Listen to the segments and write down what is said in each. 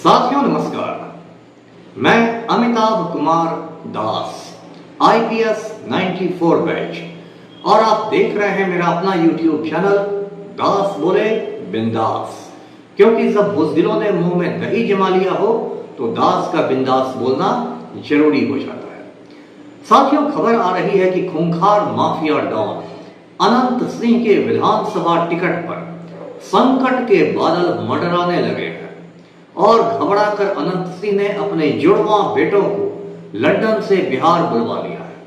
साथियों नमस्कार, मैं अमिताभ कुमार दास IPS 94 बैच और आप देख रहे हैं मेरा अपना YouTube चैनल दास बोले बिंदास। क्योंकि जब बुज़दिलों ने मुंह में दही जमा लिया हो तो दास का बिंदास बोलना जरूरी हो जाता है। साथियों, खबर आ रही है कि खूंखार माफिया डॉन अनंत सिंह के विधानसभा टिकट पर संकट के बादल मंडराने लगे हैं और घबराकर अनंत सिंह ने अपने जुड़वा बेटों को लंदन से बिहार बुलवा लिया है।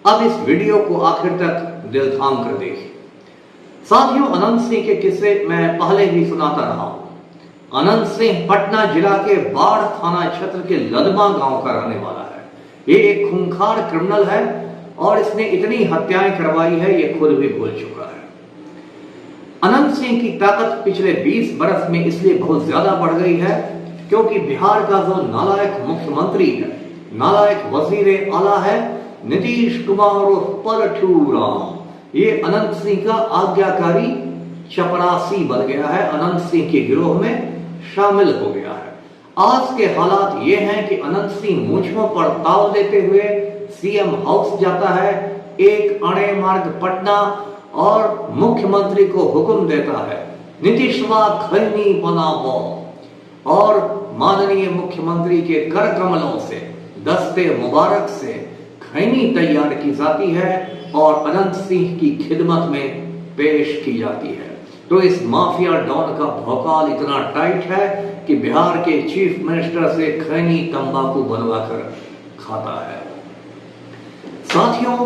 अब इस वीडियो को आखिर तक दिल थाम कर देखिए। साथियों, अनंत सिंह के किस्से मैं पहले भी सुनाता रहा हूं। अनंत सिंह पटना जिला के बाढ़ थाना क्षेत्र के लदमा गांव का रहने वाला है। ये एक खूंखार क्रिमिनल है और इसने इतनी हत्याएं करवाई है ये खुद भी भूल चुका है। अनंत सिंह की ताकत पिछले 20 बरस में इसलिए बहुत ज्यादा बढ़ गई है क्योंकि बिहार का जो नालायक मुख्यमंत्री है, नालायक वजीर आला है नीतीश कुमार उर्फ पलटू राम, ये अनंत सिंह का आज्ञाकारी चपरासी बन गया है, अनंत सिंह के गिरोह में शामिल हो गया है। आज के हालात ये हैं कि अनंत सिंह मूंछों पर ताव देते हुए सीएम हाउस जाता है, एक अणे मार्ग पटना और मुख्यमंत्री को हुक्म देता है नीतीशवा खैनी बनाओ और माननीय मुख्यमंत्री के कर कमलों से दस्ते मुबारक से खैनी तैयार की जाती है और अनंत सिंह की खिदमत में पेश की जाती है। तो इस माफिया डॉन का भौकाल इतना टाइट है कि बिहार के चीफ मिनिस्टर से खैनी तंबाकू बनवाकर खाता है। साथियों,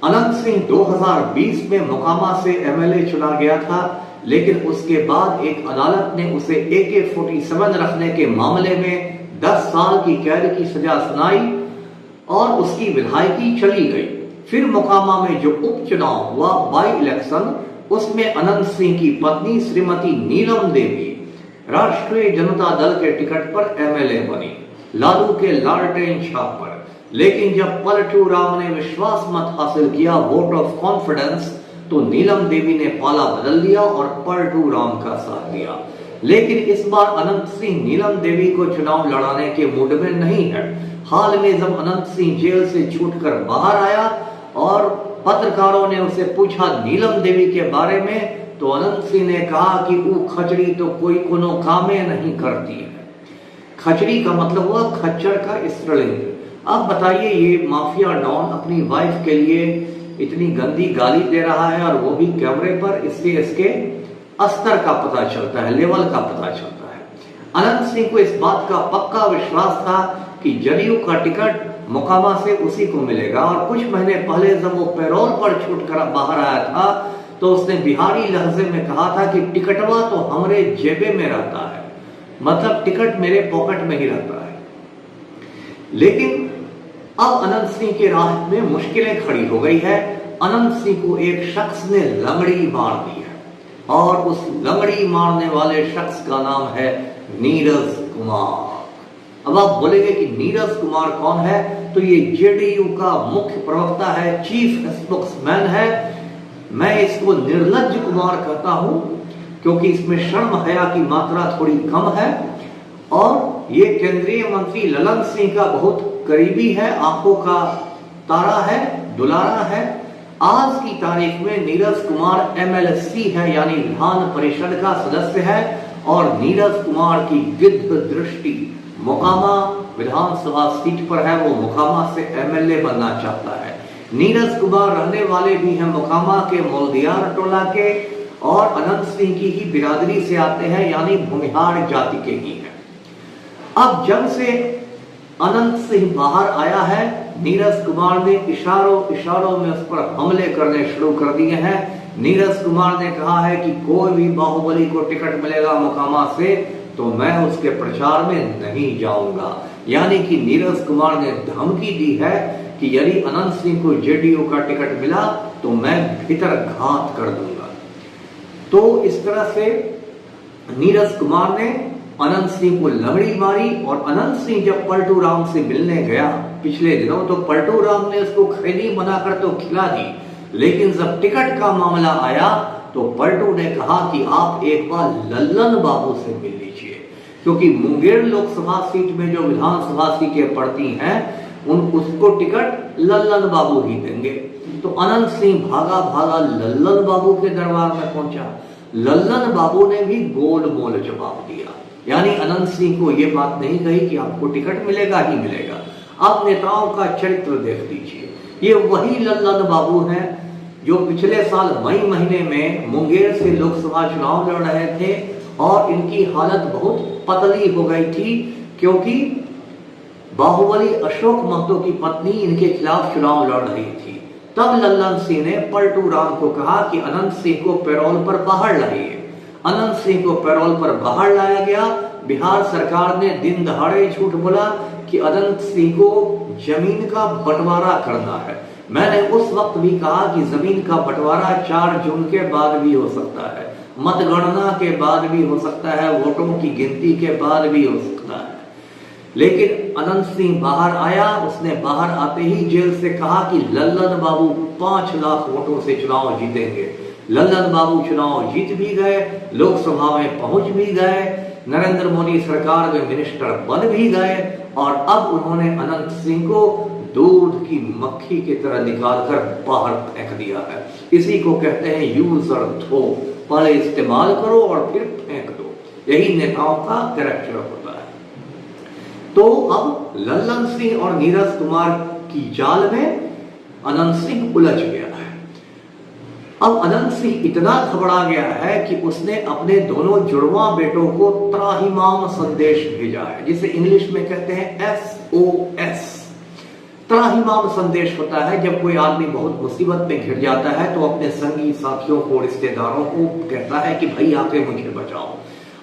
अनंत सिंह 2020 में मोकामा से एमएलए चुना गया था, लेकिन उसके बाद एक अदालत ने उसे AK-47 रखने के मामले में 10 साल की कैद की सजा सुनाई और उसकी विधायकी चली गई। फिर मोकामा में जो उपचुनाव हुआ बाई इलेक्शन, उसमें अनंत सिंह की पत्नी श्रीमती नीलम देवी राष्ट्रीय जनता दल के टिकट पर एमएलए बनी, लालू के लालटेन छाप पर। लेकिन जब पलटू राम ने विश्वास मत हासिल किया, वोट ऑफ कॉन्फिडेंस, तो नीलम देवी ने पाला बदल दिया और पलटू राम का साथ दिया। लेकिन इस बार अनंत सिंह नीलम देवी को चुनाव लड़ाने के मूड में नहीं है। हाल में जब अनंत सिंह जेल से छूटकर बाहर आया और पत्रकारों ने उसे पूछा नीलम देवी के बारे में, तो अनंत सिंह ने कहा कि वो खचड़ी तो कोई कोनो कामे नहीं करती है। खचड़ी का मतलब हुआ खच्चर का स्त्रीलिंग। अब बताइए, ये माफिया डॉन अपनी वाइफ के लिए इतनी गंदी गाली दे रहा है और वो भी कैमरे पर, इससे इसके अस्तर का पता चलता है, लेवल का पता चलता है। अनंत सिंह को इस बात का पक्का विश्वास था कि जदयू का टिकट मोकामा से उसी को मिलेगा और कुछ महीने पहले जब वो पैरोल पर छूटकर बाहर आया था तो उसने बिहारी लहजे में कहा था कि टिकटवा तो हमरे जेबे में रहता है, मतलब टिकट मेरे पॉकेट में ही रहता है। लेकिन अब अनंत सिंह के राह में मुश्किलें खड़ी हो गई है। अनंत सिंह को एक शख्स ने लंगड़ी मार दी है और उस लंगड़ी मारने वाले शख्स का नाम है नीरज कुमार। अब आप बोलेंगे कि नीरज कुमार कौन है, तो ये जेडीयू का मुख्य प्रवक्ता है, चीफ स्पोक्समैन है। मैं इसको निर्लज्ज कुमार कहता हूं क्योंकि इसमें शर्म हया की मात्रा थोड़ी कम है और ये केंद्रीय मंत्री ललन सिंह का बहुत करीबी है, आंखों का तारा है, दुलारा है। आज की तारीख में नीरज कुमार MLC है, यानी विधान परिषद का सदस्य है और नीरज कुमार की गिद्ध दृष्टि मोकामा विधानसभा सीट पर है। वो मोकामा से MLA बनना चाहता है। नीरज कुमार रहने वाले भी हैं मोकामा के मोल्दियार टोला के और अनंत सिंह की ही बिरादरी से आते हैं, यानी भूमिहार जाति के ही हैं। अब जब से अनंत सिंह बाहर आया है, नीरज कुमार ने इशारों में उस पर हमले करने शुरू कर दिए हैं। नीरज कुमार ने कहा है कि कोई भी बाहुबली को टिकट मिलेगा मोकामा से तो मैं उसके प्रचार में नहीं जाऊंगा। यानी कि नीरज कुमार ने धमकी दी है कि यदि अनंत सिंह को जेडीयू का टिकट मिला तो मैं भीतर घात कर दूंगा। तो इस तरह से नीरज कुमार ने अनंत सिंह को लंगड़ी मारी और अनंत सिंह जब पलटू राम से मिलने गया पिछले दिनों, तो पलटू राम ने उसको खैनी बनाकर तो खिला दी, लेकिन जब टिकट का मामला आया तो पलटू ने कहा कि आप एक बार लल्लन बाबू से मिल लीजिए। क्योंकि मुंगेर लोकसभा सीट में जो विधानसभा सीटें पड़ती हैं उसको टिकट लल्लन बाबू ही देंगे। तो अनंत सिंह भागा भागा लल्लन बाबू के दरबार में पहुंचा। लल्लन बाबू ने भी गोल मोल जवाब दिया, यानी अनंत सिंह को यह बात नहीं कही कि आपको टिकट मिलेगा ही मिलेगा। अब नेताओं का चरित्र देख लीजिए, ये वही लल्लन बाबू हैं जो पिछले साल मई महीने में मुंगेर से लोकसभा चुनाव लड़ रहे थे और इनकी हालत बहुत पतली हो गई थी, क्योंकि बाहुबली अशोक महतो की पत्नी इनके खिलाफ चुनाव लड़ रही थी। तब लल्लन सिंह ने पलटू राम को कहा कि अनंत सिंह को पैरोल पर बाहर लाइए। अनंत सिंह को पैरोल पर बाहर लाया गया। बिहार सरकार ने दिन दहाड़े झूठ बोला कि अनंत सिंह को जमीन का बंटवारा करना है। मैंने उस वक्त भी कहा कि जमीन का बंटवारा 4 जून के बाद भी हो सकता है, मतगणना के बाद भी हो सकता है, वोटों की गिनती के बाद भी हो सकता है। लेकिन अनंत सिंह बाहर आया। उसने बाहर आते ही जेल से कहा कि लल्लन बाबू 5 लाख वोटों से चुनाव जीतेंगे। लल्लन बाबू चुनाव जीत भी गए, लोकसभा में पहुंच भी गए, नरेंद्र मोदी सरकार में मिनिस्टर बन भी गए और अब उन्होंने अनंत सिंह को दूध की मक्खी की तरह निकालकर बाहर फेंक दिया है। इसी को कहते हैं यूज और थ्रो, पहले इस्तेमाल करो और फिर फेंक दो। यही नेताओं का कैरेक्टर होता है। तो अब लल्लन सिंह और नीरज कुमार की जाल में अनंत सिंह उलझ गया है। अब अनंत सिंह इतना घबरा गया है कि उसने अपने दोनों जुड़वा बेटों को त्राहिमाम संदेश भेजा है, जिसे इंग्लिश में कहते हैं SOS। त्राहिमाम संदेश होता है जब कोई आदमी बहुत मुसीबत में घिर जाता है तो अपने संगी साथियों को, रिश्तेदारों को कहता है कि भाई आके मुझे बचाओ।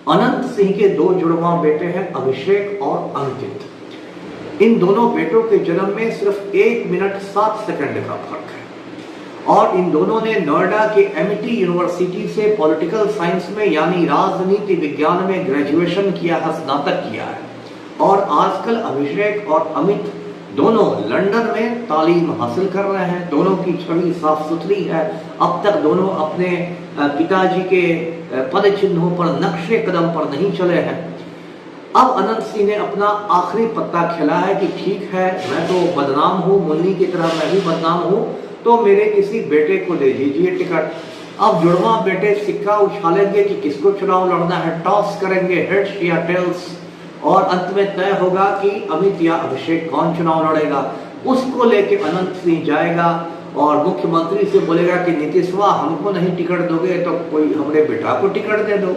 अनंत सिंह के 2 जुड़वा बेटे हैं, अभिषेक और अंकित। इन दोनों बेटों के जन्म में सिर्फ 1 मिनट 7 सेकंड का फर्क है और इन दोनों ने नोएडा के एमिटी यूनिवर्सिटी से पॉलिटिकल साइंस में यानी राजनीति विज्ञान में ग्रेजुएशन किया है, स्नातक किया है। और आजकल अभिषेक और अमित दोनों लंदन में तालीम हासिल कर रहे हैं। दोनों की छवि साफ सुथरी है। अब तक दोनों अपने पिताजी के पद चिन्हों पर, नक्शे कदम पर नहीं चले हैं। अब अनंत सिंह ने अपना आखिरी पत्ता खेला है कि ठीक है, मैं तो बदनाम हूँ, मुन्नी की तरह मैं भी बदनाम हूँ, तो मेरे किसी बेटे को दे दीजिए टिकट। अब जुड़वा बेटे सिक्का उछालेंगे कि किसको चुनाव लड़ना है, टॉस करेंगे हेड्स या टेल्स, और अंत में तय होगा कि अमित या अभिषेक कौन चुनाव लड़ेगा। उसको लेके अनंत सिंह जाएगा और मुख्यमंत्री से बोलेगा कि नीतीशवा हमको नहीं टिकट दोगे तो कोई हमारे बेटा को टिकट दे दो।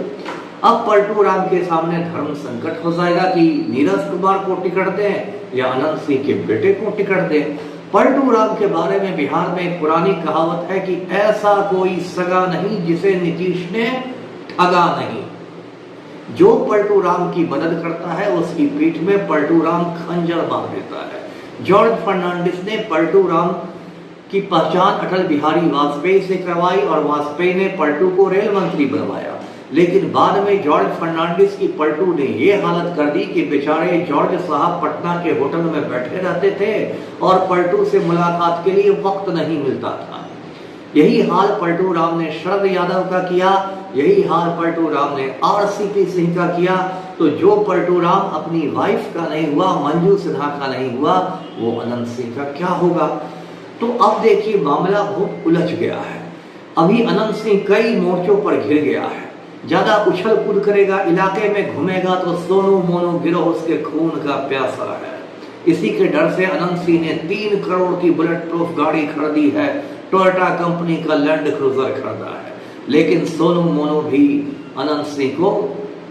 अब पलटू राम के सामने धर्म संकट हो जाएगा कि नीरज कुमार को टिकट दें या अनंत सिंह के बेटे को टिकट दें। पलटू राम के बारे में बिहार में एक पुरानी कहावत है कि ऐसा कोई सगा नहीं जिसे नीतीश ने ठगा नहीं। जो पलटू राम की मदद करता है उसकी पीठ में पलटू राम खंजर मार देता है। जॉर्ज फर्नांडिस ने पलटू राम की पहचान अटल बिहारी वाजपेयी से करवाई और वाजपेयी ने पलटू को रेल मंत्री बनवाया। लेकिन बाद में जॉर्ज फर्नांडिस की पलटू ने यह हालत कर दी कि बेचारे जॉर्ज साहब पटना के होटल में बैठे रहते थे और पलटू से मुलाकात के लिए वक्त नहीं मिलता था। यही हाल पलटू राम ने शरद यादव का किया, यही हाल पलटू राम ने RCP सिंह का किया। तो जो पलटू राम अपनी वाइफ का नहीं हुआ, मंजू सिन्हा का नहीं हुआ, वो अनंत सिंह का क्या होगा। तो अब देखिए मामला बहुत उलझ गया है। अभी अनंत सिंह कई मोर्चों पर घिर गया है। ज्यादा उछल कूद करेगा, इलाके में घूमेगा तो सोनू मोनू गिरोह उसके खून का प्यासा है। इसी के डर से अनंत सिंह ने 3 करोड़ की बुलेट प्रूफ गाड़ी खरीदी है, टोयोटा कंपनी का लैंड क्रूजर खरीदा है। लेकिन सोनू मोनू भी अनंत सिंह को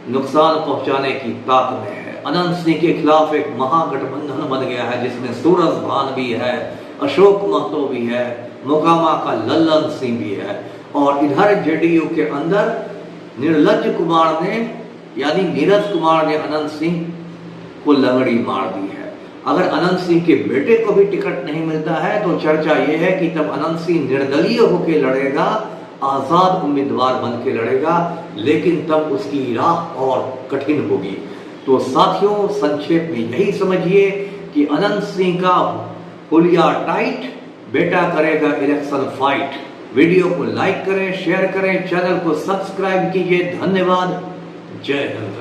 नुकसान पहुंचाने की ताक में है। अनंत सिंह के खिलाफ एक महागठबंधन बन गया है जिसमें सूरज भान भी है, अशोक महतो भी है, मोकामा का लल्लन सिंह भी है और इधर JDU के अंदर निर्लज कुमार ने यानी नीरज कुमार ने अनंत सिंह को लंगड़ी मार दी है। अगर अनंत सिंह के बेटे को भी टिकट नहीं मिलता है तो चर्चा यह है कि तब अनंत सिंह निर्दलीय होकर लड़ेगा, आजाद उम्मीदवार बन के लड़ेगा, लेकिन तब उसकी राह और कठिन होगी। तो साथियों, संक्षेप में यही समझिए कि अनंत सिंह का हुलिया टाइट, बेटा करेगा इलेक्शन फाइट। वीडियो को लाइक करें, शेयर करें, चैनल को सब्सक्राइब कीजिए। धन्यवाद। जय हिंद।